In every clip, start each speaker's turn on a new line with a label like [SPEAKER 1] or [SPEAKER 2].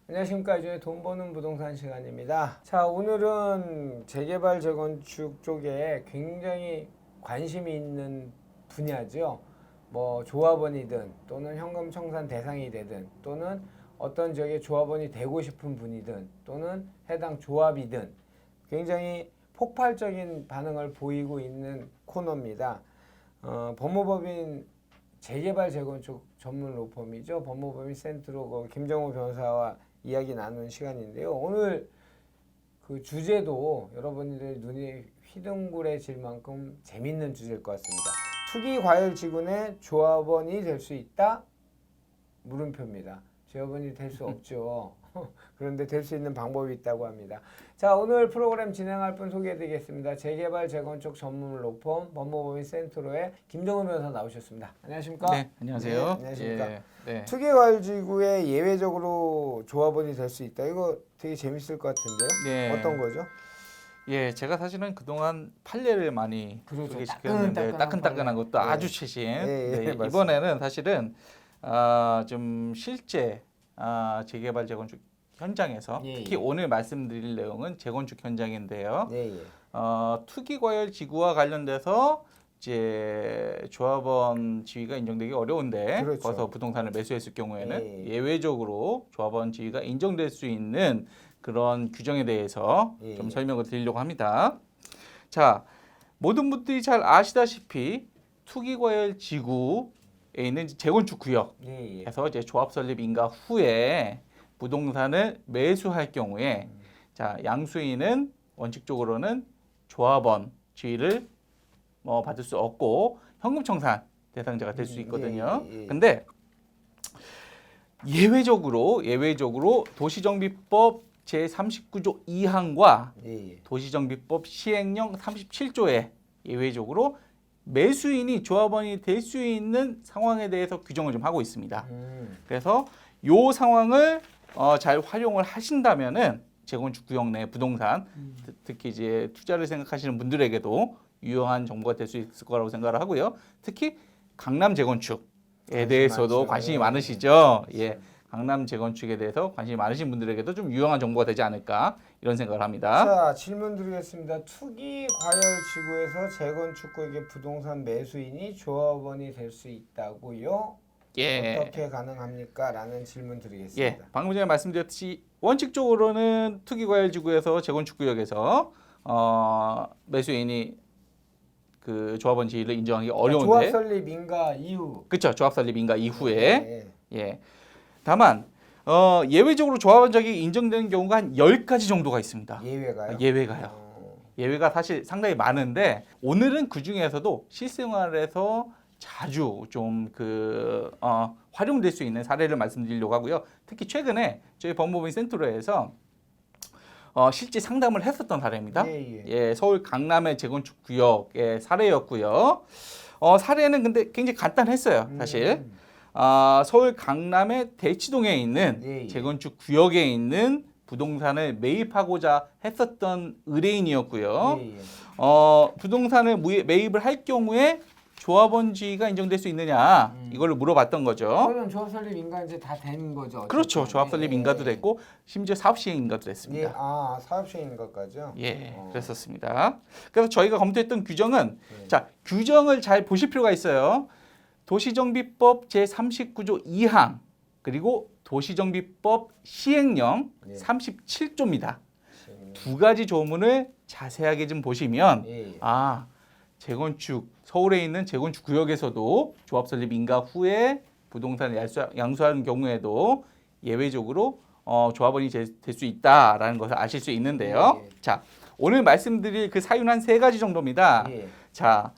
[SPEAKER 1] 안녕하십니까. 요즘에 돈 버는 부동산 시간입니다. 자, 오늘은 재개발 재건축 쪽에 굉장히 관심이 있는 분야죠. 뭐 조합원이든 또는 현금 청산 대상이 되든 또는 어떤 지역의 조합원이 되고 싶은 분이든 또는 해당 조합이든 굉장히 폭발적인 반응을 보이고 있는 코너입니다. 법무법인 재개발 재건축 전문 로펌이죠. 법무법인 센트로 김정호 변호사와 이야기 나누는 시간인데요. 오늘 그 주제도 여러분들의 눈이 휘둥그레질 만큼 재밌는 주제일 것 같습니다. 투기과열지군의 조합원이 될 수 있다? 물음표입니다. 조합원이 될 수 없죠. 그런데 될 수 있는 방법이 있다고 합니다. 자, 오늘 프로그램 진행할 분 소개해드리겠습니다. 재개발 재건축 전문 로펌 법무법인 센트로의 김정은 변호사 나오셨습니다. 안녕하십니까?
[SPEAKER 2] 네, 안녕하세요.
[SPEAKER 1] 네, 안녕하십니까?
[SPEAKER 2] 예, 네.
[SPEAKER 1] 투기과열지구에 예외적으로 조합원이 될 수 있다. 이거 되게 재밌을 것 같은데요.
[SPEAKER 2] 네.
[SPEAKER 1] 어떤 거죠?
[SPEAKER 2] 예, 제가 사실은 그동안 판례를 많이
[SPEAKER 1] 그렇죠.
[SPEAKER 2] 소개시켰는데 따끈따끈한 것도
[SPEAKER 1] 네.
[SPEAKER 2] 아주 최신.
[SPEAKER 1] 예, 맞습니다.
[SPEAKER 2] 이번에는 사실은 좀 실제 재개발 재건축 현장에서
[SPEAKER 1] 예,
[SPEAKER 2] 특히
[SPEAKER 1] 예.
[SPEAKER 2] 오늘 말씀드릴 내용은 재건축 현장인데요.
[SPEAKER 1] 예, 예.
[SPEAKER 2] 투기과열 지구와 관련돼서 이제 조합원 지위가 인정되기 어려운데
[SPEAKER 1] 그렇죠.
[SPEAKER 2] 거기서 부동산을 매수했을 경우에는
[SPEAKER 1] 예.
[SPEAKER 2] 예외적으로 조합원 지위가 인정될 수 있는 그런 규정에 대해서
[SPEAKER 1] 예.
[SPEAKER 2] 좀 설명을 드리려고 합니다. 자, 모든 분들이 잘 아시다시피 투기과열 지구에 있는 재건축
[SPEAKER 1] 예, 예.
[SPEAKER 2] 구역에서 이제 조합 설립 인가 후에 부동산을 매수할 경우에 자, 양수인은 원칙적으로는 조합원 지위를 받을 수 없고 현금 청산 대상자가 될 수 있거든요.
[SPEAKER 1] 예.
[SPEAKER 2] 근데 예외적으로 도시정비법 제39조 2항과
[SPEAKER 1] 예, 예.
[SPEAKER 2] 도시정비법 시행령 37조에 예외적으로 매수인이 조합원이 될 수 있는 상황에 대해서 규정을 좀 하고 있습니다. 그래서 이 상황을 잘 활용을 하신다면은 재건축 구역 내 부동산 특히 이제 투자를 생각하시는 분들에게도 유용한 정보가 될 수 있을 거라고 생각을 하고요. 특히 강남 재건축에 대해서도 관심이 많으시죠. 예. 강남 재건축에 대해서 관심이 많으신 분들에게도 좀 유용한 정보가 되지 않을까 이런 생각을 합니다.
[SPEAKER 1] 자, 질문 드리겠습니다. 투기과열지구에서 재건축구역의 부동산 매수인이 조합원이 될 수 있다고요?
[SPEAKER 2] 예.
[SPEAKER 1] 어떻게 가능합니까? 라는 질문 드리겠습니다.
[SPEAKER 2] 예. 방금 전에 말씀드렸듯이 원칙적으로는 투기과열지구에서 재건축구역에서 매수인이 그 조합원 지위를 인정하기 어려운데
[SPEAKER 1] 조합 설립 인가 이후.
[SPEAKER 2] 그렇죠. 조합 설립 인가 이후에
[SPEAKER 1] 예.
[SPEAKER 2] 예. 다만 예외적으로 조합원적이 인정되는 경우가 한 10가지 정도가 있습니다.
[SPEAKER 1] 예외가요?
[SPEAKER 2] 예외가요. 예외가 사실 상당히 많은데 오늘은 그 중에서도 실생활에서 자주 좀 활용될 수 있는 사례를 말씀드리려고 하고요. 특히 최근에 저희 법무법인 센트로에서 실제 상담을 했었던 사례입니다. 예, 서울 강남의 재건축 구역의 사례였고요. 사례는 근데 굉장히 간단했어요, 사실. 서울 강남의 대치동에 있는 재건축 구역에 있는 부동산을 매입하고자 했었던 의뢰인이었고요. 부동산을 매입을 할 경우에 조합원지위가 인정될 수 있느냐 이걸로 물어봤던 거죠.
[SPEAKER 1] 그러면 조합 설립 인가 이제 다 된 거죠? 어쨌든.
[SPEAKER 2] 그렇죠. 조합 설립 인가도 됐고 심지어 사업 시행 인가도 됐습니다.
[SPEAKER 1] 예, 사업 시행 인가까지요?
[SPEAKER 2] 예, 그랬었습니다. 그래서 저희가 검토했던 규정은 자, 규정을 잘 보실 필요가 있어요. 도시정비법 제39조 2항 그리고 도시정비법 시행령 37조입니다. 두 가지 조문을 자세하게 좀 보시면 재건축 서울에 있는 재건축 구역에서도 조합 설립 인가 후에 부동산을 양수하는 경우에도 예외적으로 조합원이 될 수 있다라는 것을 아실 수 있는데요. 자, 오늘 말씀드릴 그 사유는 한 3가지 정도입니다. 자,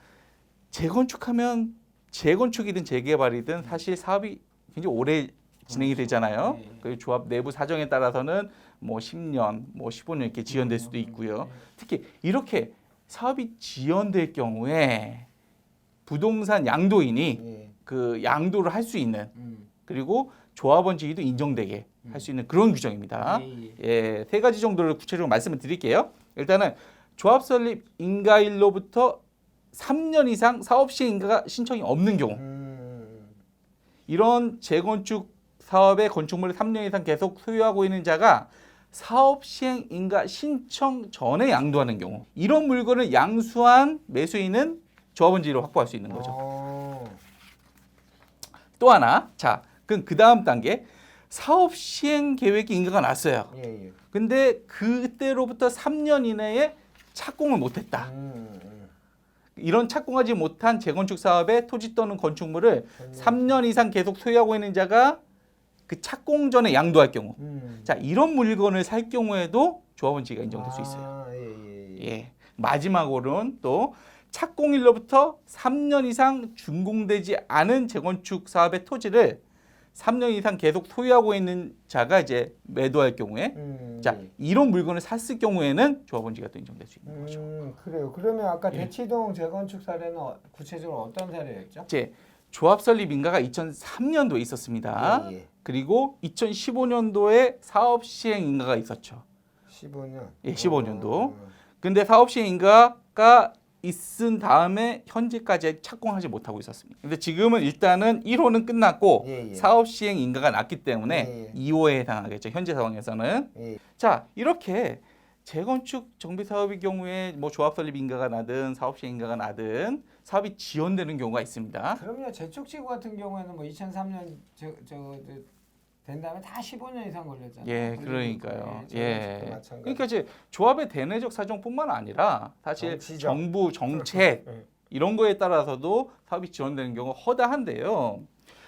[SPEAKER 2] 재건축하면 재건축이든 재개발이든 사실 사업이 굉장히 오래 진행이 되잖아요. 그 조합 내부 사정에 따라서는 뭐 10년, 뭐 15년 이렇게 지연될 수도 있고요. 특히 이렇게 사업이 지연될 경우에 부동산 양도인이 그 양도를 할 수 있는 그리고 조합원 지위도 인정되게 할 수 있는 그런 규정입니다. 예, 3가지 정도를 구체적으로 말씀을 드릴게요. 일단은 조합 설립 인가일로부터 3년 이상 사업 시행 인가가 신청이 없는 경우 이런 재건축 사업의 건축물을 3년 이상 계속 소유하고 있는 자가 사업 시행 인가 신청 전에 양도하는 경우, 이런 물건을 양수한 매수인은 조합원 지위를 확보할 수 있는 거죠. 또 하나, 자, 그럼 그 다음 단계, 사업 시행 계획이 인가가 났어요.
[SPEAKER 1] 예.
[SPEAKER 2] 근데 그때로부터 3년 이내에 착공을 못했다. 이런 착공하지 못한 재건축 사업의 토지 또는 건축물을 3년 이상 계속 소유하고 있는 자가 그 착공 전에 양도할 경우, 자, 이런 물건을 살 경우에도 조합원 지위가 인정될 수 있어요. 예. 마지막으로는 또 착공일로부터 3년 이상 준공되지 않은 재건축 사업의 토지를 3년 이상 계속 소유하고 있는 자가 이제 매도할 경우에, 자, 이런 물건을 샀을 경우에는 조합원 지위가 또 인정될 수 있는 거죠.
[SPEAKER 1] 그래요. 그러면 아까
[SPEAKER 2] 예.
[SPEAKER 1] 대치동 재건축 사례는 구체적으로 어떤 사례였죠?
[SPEAKER 2] 이제 조합 설립 인가가 2003년도에 있었습니다.
[SPEAKER 1] 예.
[SPEAKER 2] 그리고 2015년도에 사업 시행 인가가 있었죠.
[SPEAKER 1] 15년.
[SPEAKER 2] 예, 15년도. 근데 사업 시행 인가가 있은 다음에 현재까지 착공하지 못하고 있었습니다. 근데 지금은 일단은 1호는 끝났고
[SPEAKER 1] 예.
[SPEAKER 2] 사업 시행 인가가 났기 때문에
[SPEAKER 1] 예.
[SPEAKER 2] 2호에 해당하겠죠. 현재 상황에서는.
[SPEAKER 1] 예.
[SPEAKER 2] 자, 이렇게 재건축 정비 사업의 경우에 뭐 조합 설립 인가가 나든 사업 시행 인가가 나든 사업이 지연되는 경우가 있습니다.
[SPEAKER 1] 그럼요. 제축지구 같은 경우에는 뭐 2003년 된 다음에 다 15년 이상 걸렸잖아요.
[SPEAKER 2] 예, 그러니까요. 예.
[SPEAKER 1] 마찬가지.
[SPEAKER 2] 그러니까 이제 조합의 대내적 사정뿐만 아니라 사실
[SPEAKER 1] 정치적.
[SPEAKER 2] 정부 정책
[SPEAKER 1] 예.
[SPEAKER 2] 이런 거에 따라서도 사업이 지연되는 경우가 허다한데요.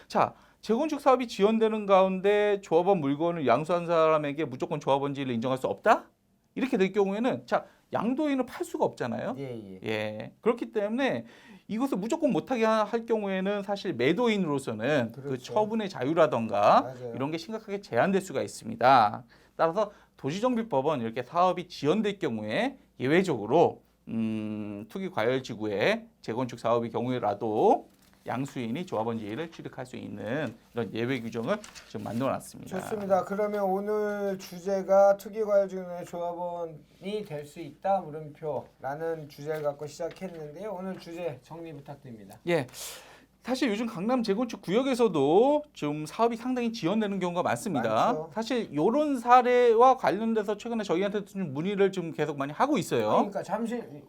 [SPEAKER 2] 자, 재건축 사업이 지연되는 가운데 조합원 물건을 양수한 사람에게 무조건 조합원 지위를 인정할 수 없다? 이렇게 될 경우에는 자, 양도인은 팔 수가 없잖아요.
[SPEAKER 1] 예.
[SPEAKER 2] 예. 그렇기 때문에 이것을 무조건 못하게 할 경우에는 사실 매도인으로서는 그
[SPEAKER 1] 그렇죠.
[SPEAKER 2] 처분의 자유라던가
[SPEAKER 1] 맞아요.
[SPEAKER 2] 이런 게 심각하게 제한될 수가 있습니다. 따라서 도시정비법은 이렇게 사업이 지연될 경우에 예외적으로 투기과열지구의 재건축 사업의 경우에라도 양수인이 조합원 지위를 취득할 수 있는 이런 예외 규정을 좀 만들어놨습니다.
[SPEAKER 1] 좋습니다. 그러면 오늘 주제가 투기과열지구의 조합원이 될 수 있다 물음표라는 주제를 갖고 시작했는데요. 오늘 주제 정리 부탁드립니다.
[SPEAKER 2] 예. 사실 요즘 강남 재건축 구역에서도 좀 사업이 상당히 지연되는 경우가 많습니다.
[SPEAKER 1] 많죠.
[SPEAKER 2] 사실 이런 사례와 관련돼서 최근에 저희한테 좀 문의를 좀 계속 많이 하고 있어요.
[SPEAKER 1] 그러니까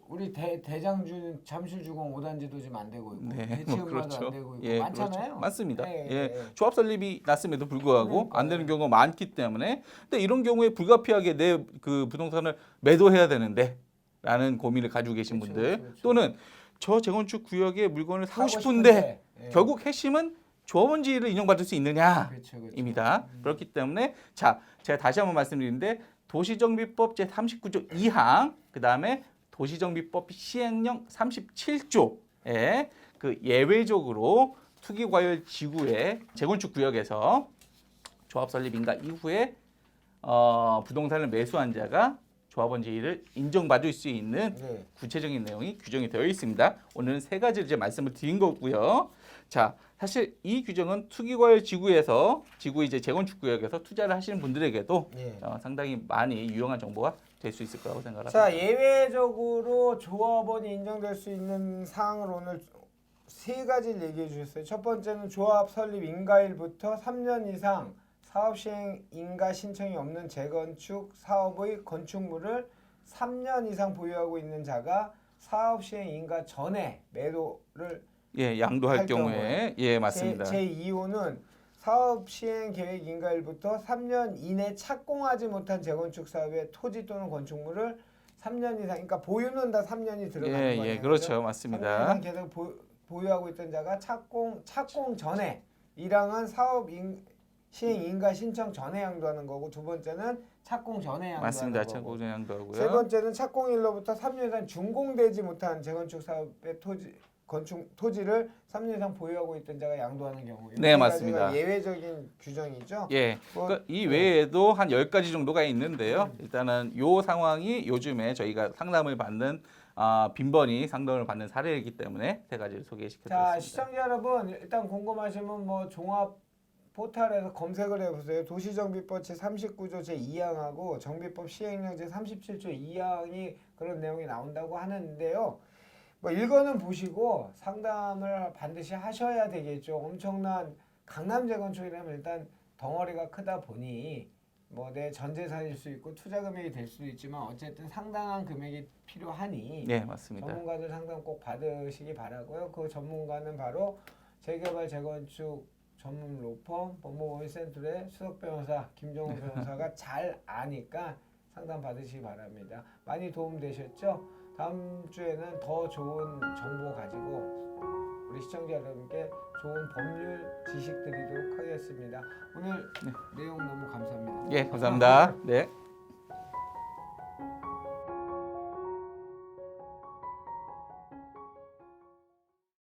[SPEAKER 1] 우리 대장주 잠실주공 5단지도 지금 안 되고 있고
[SPEAKER 2] 네,
[SPEAKER 1] 대치음마도
[SPEAKER 2] 그렇죠.
[SPEAKER 1] 안 되고 있고
[SPEAKER 2] 예,
[SPEAKER 1] 많잖아요.
[SPEAKER 2] 그렇죠. 맞습니다.
[SPEAKER 1] 예,
[SPEAKER 2] 예,
[SPEAKER 1] 예.
[SPEAKER 2] 조합 설립이 났음에도 불구하고
[SPEAKER 1] 그러니까요.
[SPEAKER 2] 안 되는 경우가 많기 때문에, 근데 이런 경우에 불가피하게 내 그 부동산을 매도해야 되는데라는 고민을 가지고 계신
[SPEAKER 1] 그렇죠,
[SPEAKER 2] 분들,
[SPEAKER 1] 그렇죠.
[SPEAKER 2] 또는 저 재건축 구역에 물건을 사고
[SPEAKER 1] 사고
[SPEAKER 2] 싶은데
[SPEAKER 1] 예.
[SPEAKER 2] 결국 핵심은 조합원 지위를 인정받을 수 있느냐?
[SPEAKER 1] 그렇죠.
[SPEAKER 2] 입니다. 그렇기 때문에 자, 제가 다시 한번 말씀드리는데 도시정비법 제39조 2항, 그다음에 도시정비법 시행령 37조에 그 예외적으로 투기과열 지구의 재건축 구역에서 조합 설립 인가 이후에 부동산을 매수한 자가 조합원 지위를 인정받을 수 있는
[SPEAKER 1] 네.
[SPEAKER 2] 구체적인 내용이 규정이 되어 있습니다. 오늘은 세 가지를 이제 말씀을 드린 거고요. 자, 사실 이 규정은 투기과열 지구에서 이제 재건축 구역에서 투자를 하시는 분들에게도
[SPEAKER 1] 예.
[SPEAKER 2] 상당히 많이 유용한 정보가 될 수 있을 거라고 생각합니다.
[SPEAKER 1] 자, 예외적으로 조합원이 인정될 수 있는 사항을 오늘 세 가지를 얘기해 주셨어요. 첫 번째는 조합 설립 인가일부터 3년 이상 사업 시행 인가 신청이 없는 재건축 사업의 건축물을 3년 이상 보유하고 있는 자가 사업 시행 인가 전에 매도를
[SPEAKER 2] 예, 양도할
[SPEAKER 1] 할
[SPEAKER 2] 경우에 예, 맞습니다.
[SPEAKER 1] 제2호는 사업 시행 계획 인가일부터 3년 이내 착공하지 못한 재건축 사업의 토지 또는 건축물을 3년 이상, 그러니까 보유는 다 3년이 들어가는
[SPEAKER 2] 예,
[SPEAKER 1] 거예요.
[SPEAKER 2] 예, 그렇죠.
[SPEAKER 1] 3년
[SPEAKER 2] 맞습니다.
[SPEAKER 1] 이상 계속 보유하고 있던 자가 착공 전에 1항은 사업 시행 인가 신청 전에 양도하는 거고, 두 번째는 착공 전에 양도하는
[SPEAKER 2] 맞습니다.
[SPEAKER 1] 거고.
[SPEAKER 2] 착공 전에 양도하고요.
[SPEAKER 1] 세 번째는 착공일로부터 3년 이상 준공되지 못한 재건축 사업의 토지를 3년 이상 보유하고 있던 자가 양도하는 경우.
[SPEAKER 2] 네, 맞습니다.
[SPEAKER 1] 예외적인 규정이죠.
[SPEAKER 2] 예, 그러니까 이 외에도 한 10가지 정도가 있는데요. 일단은 요 상황이 요즘에 저희가 상담을 받는 빈번히 상담을 받는 사례이기 때문에 세 가지를
[SPEAKER 1] 자,
[SPEAKER 2] 소개시켜드렸습니다.
[SPEAKER 1] 시청자 여러분, 일단 궁금하시면 뭐 종합 포털에서 검색을 해보세요. 도시정비법 제39조 제2항하고 정비법 시행령 제37조 2항이 그런 내용이 나온다고 하는데요. 뭐 읽어는 보시고 상담을 반드시 하셔야 되겠죠. 엄청난 강남 재건축이라면 일단 덩어리가 크다 보니 뭐 내 전 재산일 수 있고 투자 금액이 될 수도 있지만 어쨌든 상당한 금액이 필요하니
[SPEAKER 2] 네, 맞습니다.
[SPEAKER 1] 전문가들 상담 꼭 받으시기 바라고요. 그 전문가는 바로 재개발 재건축 전문 로펌 법무법인 센트의 수석 변호사 김정우 변호사가 잘 아니까 상담 받으시기 바랍니다. 많이 도움 되셨죠? 다음 주에는 더 좋은 정보 가지고 우리 시청자 여러분께 좋은 법률 지식 드리도록 하겠습니다. 오늘 내용 너무 감사합니다.
[SPEAKER 2] 예, 감사합니다. 네.